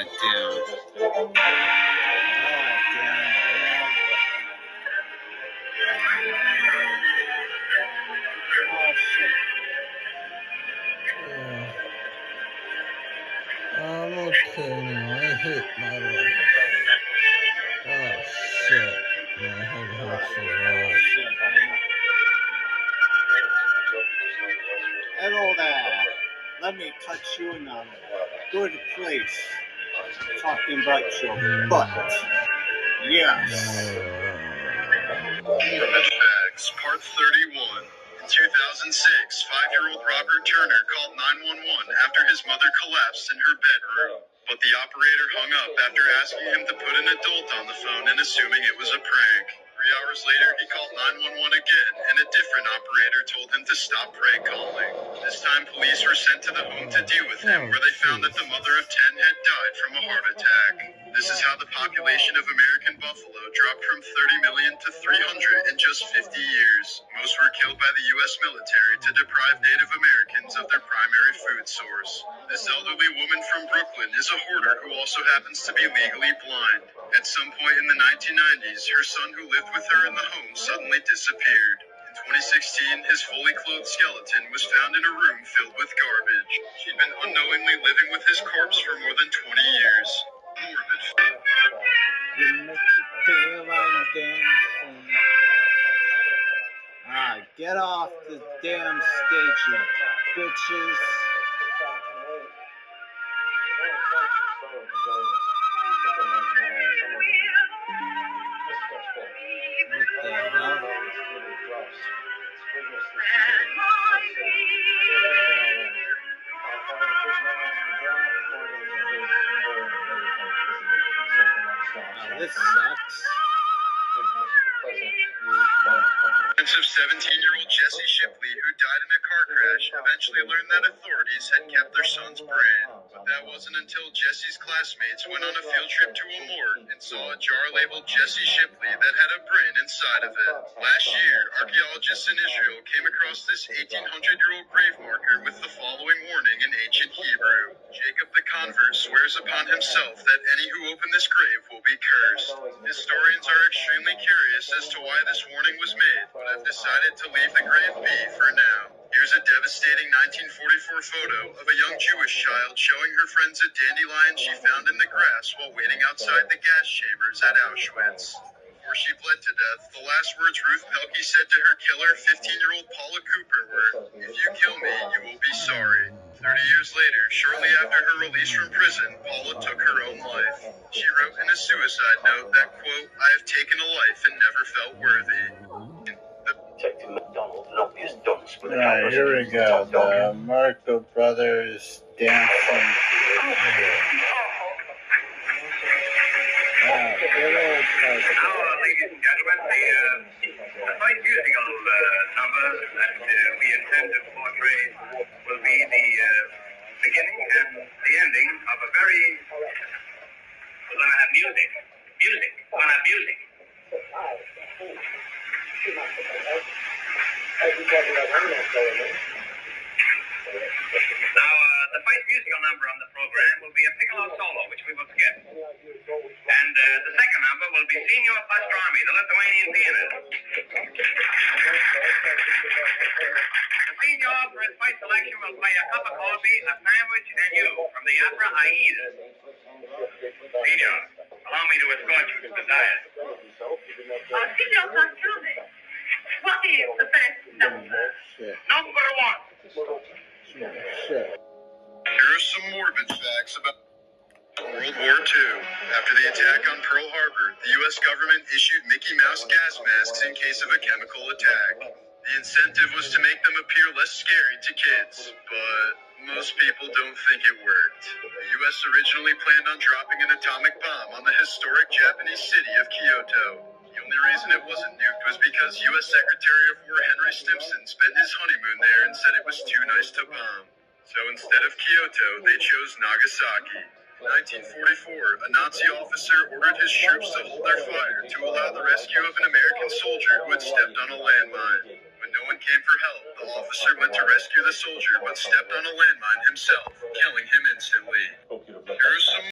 Down. Oh, shit. I'm okay now. I hate my life. Oh, shit. My head hurts a lot. Hello there. Let me cut you in a good place. Talking about your butt. Yes. Facts, Part 31. In 2006, 5-year-old Robert Turner called 911 after his mother collapsed in her bedroom. But the operator hung up after asking him to put an adult on the phone and assuming it was a prank. 3 hours later, he called 911 again, and a different operator told him to stop prank calling. This time, police were sent to the home to deal with him, where they found that the mother of 10 had died from a heart attack. This is how the population of American buffalo dropped from 30 million to 300 in just 50 years. Most were killed by the U.S. military to deprive Native Americans of their primary food source. This elderly woman from Brooklyn is a hoarder who also happens to be legally blind. At some point in the 1990s, her son who lived with her in the home suddenly disappeared. In 2016, his fully clothed skeleton was found in a room filled with garbage. She'd been unknowingly living with his corpse for more than 20 years. Morbid. You make you feel like dancing. Get off the damn stage, you bitches. What the hell? This sucks. Parents of 17-year-old Jesse Shipley, who died in a car crash, eventually learned that authorities had kept their son's brain. But that wasn't until Jesse's classmates went on a field trip to a morgue and saw a jar labeled Jesse Shipley that had a brain inside of it. Last year, archaeologists in Israel came across this 1,800-year-old grave marker with the following warning in ancient Hebrew. Jacob the convert swears upon himself that any who open this grave will be cursed. Historians are extremely curious as to why this warning was made, but have decided to leave the grave be for now. Here's a devastating 1944 photo of a young Jewish child showing her friends a dandelion she found in the grass while waiting outside the gas chambers at Auschwitz. Before she bled to death, the last words Ruth Pelkey said to her killer, 15-year-old Paula Cooper, were, "If you kill me, you will be sorry." 30 years later, shortly after her release from prison, Paula took her own life. She wrote in a suicide note that, quote, "I have taken a life and never felt worthy." Alright, here we go. The Marco Brothers dancing. Good old cousin. Now, ladies and gentlemen, the fight musical number that we intend to portray will be the beginning and the ending of a very... We're going to have music. Music. We're going to have music. Now, the fight musical number on the program will be a piccolo solo, which we will skip. And the second number will be Signor Pastrami, the Lithuanian pianist. The Signor, for his fight selection, will play a cup of coffee, a sandwich, and you from the opera Aida. Signor, allow me to escort you to the diet. Signor Pastrami, what is the first number? Number one. Shit. Here are some morbid facts about World War II. After the attack on Pearl Harbor, the U.S. government issued Mickey Mouse gas masks in case of a chemical attack. The incentive was to make them appear less scary to kids, but most people don't think it worked. The U.S. originally planned on dropping an atomic bomb on the historic Japanese city of Kyoto. The only reason it wasn't nuked was because U.S. Secretary of War Henry Stimson spent his honeymoon there and said it was too nice to bomb. So instead of Kyoto, they chose Nagasaki. In 1944, a Nazi officer ordered his troops to hold their fire to allow the rescue of an American soldier who had stepped on a landmine. When no one came for help, the officer went to rescue the soldier but stepped on a landmine himself, killing him instantly. There are some